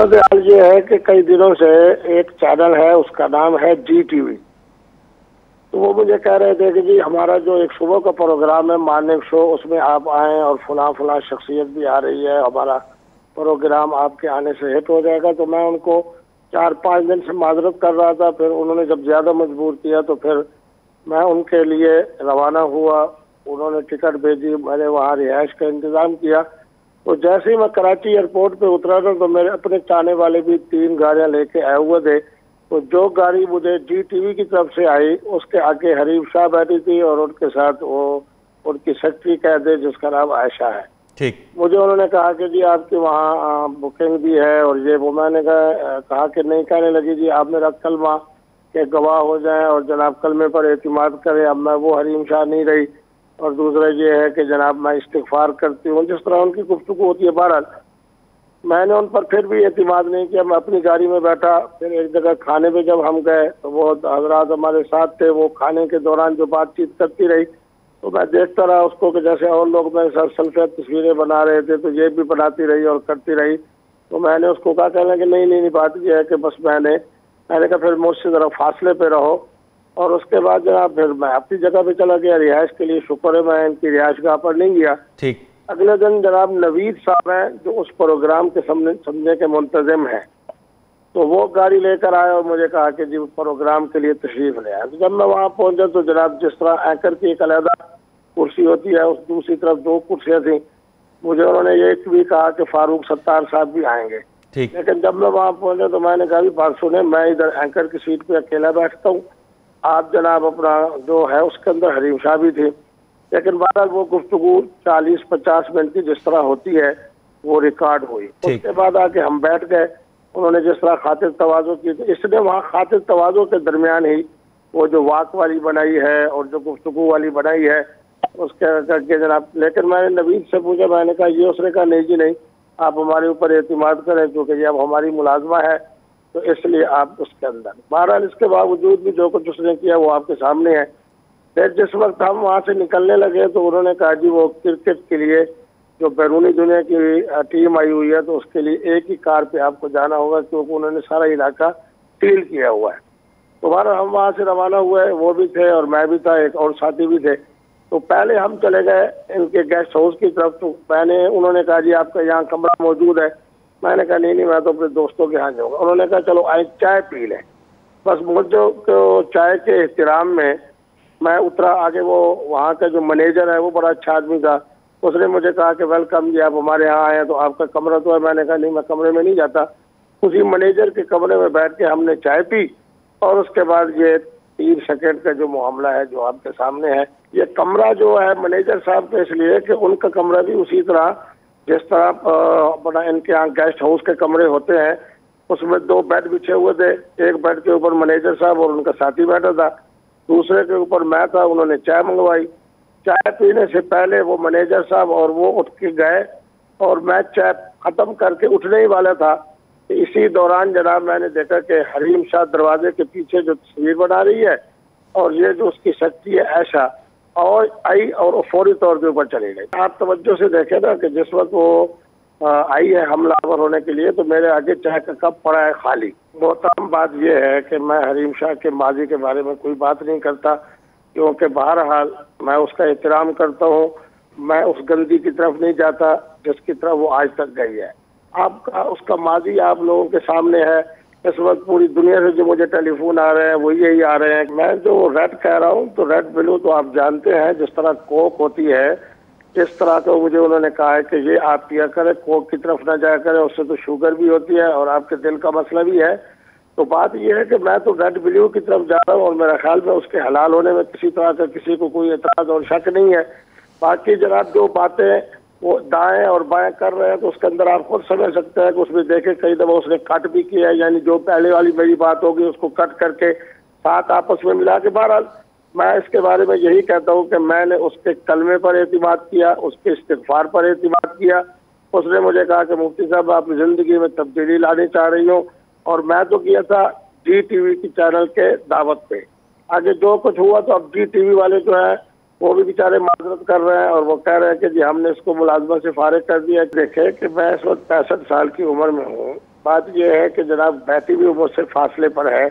सूरत हाल ये है कि कई दिनों से एक चैनल है, उसका नाम है जी टीवी। तो वो मुझे कह रहे थे कि जी हमारा जो एक सुबह का प्रोग्राम है मॉर्निंग शो, उसमें आप आएँ और फलां शख्सियत भी आ रही है, हमारा प्रोग्राम आपके आने से हिट हो जाएगा। तो मैं उनको 4-5 दिन से माजरत कर रहा था। फिर उन्होंने जब ज़्यादा मजबूर किया तो फिर मैं उनके लिए रवाना हुआ। उन्होंने टिकट भेजी, मैंने वहाँ रिहाइश का इंतज़ाम किया। तो जैसे ही मैं कराची एयरपोर्ट पे उतरा था तो मेरे अपने चाहने वाले भी 3 गाड़ियाँ लेके आए हुए थे। तो जो गाड़ी मुझे जी टीवी की तरफ से आई, उसके आगे हरीफ शाह बैठी थी और उनके साथ वो उनकी सेक्रेटरी कह दे जिसका नाम आयशा है। ठीक। मुझे उन्होंने कहा कि जी आपके वहाँ बुकिंग भी है और ये वो। मैंने कहा कि नहीं। कहने लगी जी आप मेरा कलमा के गवाह हो जाएं और जनाब कलमे पर एतमाद करें। अब मैं वो हरीम शाह नहीं रही। और दूसरा ये है कि जनाब मैं इस्तिगफार करती हूँ, जिस तरह उनकी गुफ्तगू होती है। बहरहाल मैंने उन पर फिर भी एतमाद नहीं किया। मैं अपनी गाड़ी में बैठा। फिर एक जगह खाने पे जब हम गए तो वो हजरात हमारे साथ थे। वो खाने के दौरान जो बातचीत करती रही तो मैं देखता रहा उसको कि जैसे और लोग मेरे साथ सेल्फी तस्वीरें बना रहे थे तो ये भी बनाती रही और करती रही। तो मैंने उसको कहा, कहने कि नहीं बात यह है कि बस मैंने कहा फिर मुझसे ज़रा फासले पे रहो। और उसके बाद जनाब फिर मैं अपनी जगह पे चला गया रिहाइश के लिए। शुक्र है मैं इनकी रिहाइश गाह पर नहीं गया। ठीक। अगले दिन जनाब नवीद साहब हैं जो उस प्रोग्राम के समझने के मुंतजिम हैं, तो वो गाड़ी लेकर आए और मुझे कहा कि जी प्रोग्राम के लिए तशरीफ ले आए। तो जब मैं वहाँ पहुंचा तो जनाब जिस तरह एंकर की एक अलग कुर्सी होती है, उस दूसरी तरफ 2 कुर्सियाँ थी। मुझे उन्होंने ये भी कहा कि फारूक सत्तार साहब भी आएंगे। लेकिन जब मैं वहाँ पहुंचा तो मैंने कहा भी बात सुने, मैं इधर एंकर की सीट पे अकेला बैठता हूँ, आप जनाब अपना जो है उसके अंदर हरीम शाह भी थे। लेकिन बहरहाल वो गुफ्तगू 40-50 मिनट की जिस तरह होती है वो रिकॉर्ड हुई। उसके बाद आके हम बैठ गए। उन्होंने जिस तरह खातिर तवाज़ो की, तो इसने वहाँ खातिर तवाज़ो के दरमियान ही वो जो वाक वाली बनाई है और जो गुफ्तगू वाली बनाई है उसके करके जनाब। लेकिन मैंने नवीद से पूछा, मैंने कहा ये, उसने कहा नहीं जी नहीं, आप हमारे ऊपर एतमाद करें क्योंकि ये अब हमारी मुलाजमा है तो इसलिए आप उसके अंदर। बहरहाल इसके बावजूद भी जो कुछ उसने किया वो आपके सामने है। फिर जिस वक्त हम वहाँ से निकलने लगे तो उन्होंने कहा जी वो क्रिकेट के लिए जो बैरूनी दुनिया की टीम आई हुई है तो उसके लिए एक ही कार पे आपको जाना होगा क्योंकि उन्होंने सारा इलाका सील किया हुआ है। तो बहरहाल हम वहाँ से रवाना हुए, वो भी थे और मैं भी था, एक और साथी भी थे। तो पहले हम चले गए इनके गेस्ट हाउस की तरफ। तो मैंने उन्होंने कहा जी आपका यहाँ कमरा मौजूद है। मैंने कहा नहीं मैं तो अपने दोस्तों के यहाँ जाऊँगा। उन्होंने कहा चलो आए चाय पी लें। बस मुझे को चाय के एहतराम में मैं उतरा आगे। वो वहाँ का जो मैनेजर है वो बड़ा अच्छा आदमी था। उसने मुझे कहा कि वेलकम जी, आप हमारे यहाँ आए हैं तो आपका कमरा तो है। मैंने कहा नहीं मैं कमरे में नहीं जाता। उसी मैनेजर के कमरे में बैठ के हमने चाय पी और उसके बाद ये 3 सेकंड का जो मामला है जो आपके सामने है। ये कमरा जो है मैनेजर साहब के इसलिए कि उनका कमरा भी उसी तरह जिस तरह बड़ा इनके यहाँ गेस्ट हाउस के कमरे होते हैं, उसमें 2 बेड बिछे हुए थे। एक बेड के ऊपर मैनेजर साहब और उनका साथी बैठा था, दूसरे के ऊपर मैं था। उन्होंने चाय मंगवाई। चाय पीने से पहले वो मैनेजर साहब और वो उठ के गए और मैं चाय खत्म करके उठने ही वाला था। तो इसी दौरान जनाब मैंने देखा कि हरीम शाह दरवाजे के पीछे जो तस्वीर बना रही है और ये जो उसकी शक्ति है ऐशा और आई और फौरी तौर के ऊपर चली गई। आप तवज्जो से देखें ना कि जिस वक्त वो आई है हमलावर होने के लिए तो मेरे आगे चाय का कप पड़ा है खाली। मोहतरम बात यह है कि मैं हरीम शाह के माजी के बारे में कोई बात नहीं करता क्योंकि बहरहाल मैं उसका एहतराम करता हूँ। मैं उस गंदी की तरफ नहीं जाता जिसकी तरफ वो आज तक गई है। आपका उसका माजी आप लोगों के सामने है। इस वक्त पूरी दुनिया से जो मुझे टेलीफोन आ रहे हैं वो यही आ रहे हैं। मैं जो रेड कह रहा हूँ तो रेड ब्लू तो आप जानते हैं जिस तरह कोक होती है इस तरह का मुझे उन्होंने कहा है कि ये आप पिया करें, कोक की तरफ ना जाया करें, उससे तो शुगर भी होती है और आपके दिल का मसला भी है। तो बात यह है कि मैं तो रेड ब्लू की तरफ जा रहा हूँ और मेरा ख्याल में उसके हलाल होने में किसी तरह का किसी को कोई एतराज और शक नहीं है। बाकी जनाब जो बातें वो दाएं और बाएं कर रहे हैं तो उसके अंदर आप खुद समझ सकते हैं कि उसमें देखे कई दफ़ा उसने कट भी किया है, यानी जो पहले वाली मेरी बात होगी उसको कट करके साथ आपस में मिला के। बहरहाल मैं इसके बारे में यही कहता हूँ कि मैंने उसके कलमे पर एतमाद किया, उसके इस्तिगफार पर एतमाद किया। उसने मुझे कहा कि मुफ्ती साहब आप ज़िंदगी में तब्दीली लानी चाह रही हो और मैं तो किया था जी टीवी की चैनल के दावत पे। आगे जो कुछ हुआ तो अब जी टीवी वाले जो है वो भी बेचारे माजरत कर रहे हैं और वो कह रहे हैं कि जी हमने इसको मुलाजमा से फारिग कर दिया। देखे कि मैं इस वक्त 65 साल की उम्र में हूँ बात यह है कि जनाब बैठी भी मुझसे फासले पर है।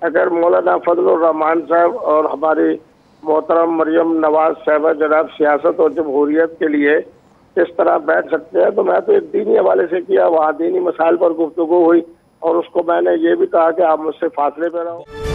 अगर मौलाना फजलुर रहमान साहब और हमारी मोहतरम मरियम नवाज साहब जनाब सियासत और जमहूरियत के लिए इस तरह बैठ सकते हैं, तो मैं तो एक दीनी हवाले से किया, वहाँ दीनी मसाइल पर गुफ्तगू हुई और उसको मैंने ये भी कहा कि आप मुझसे फासले पर रहो।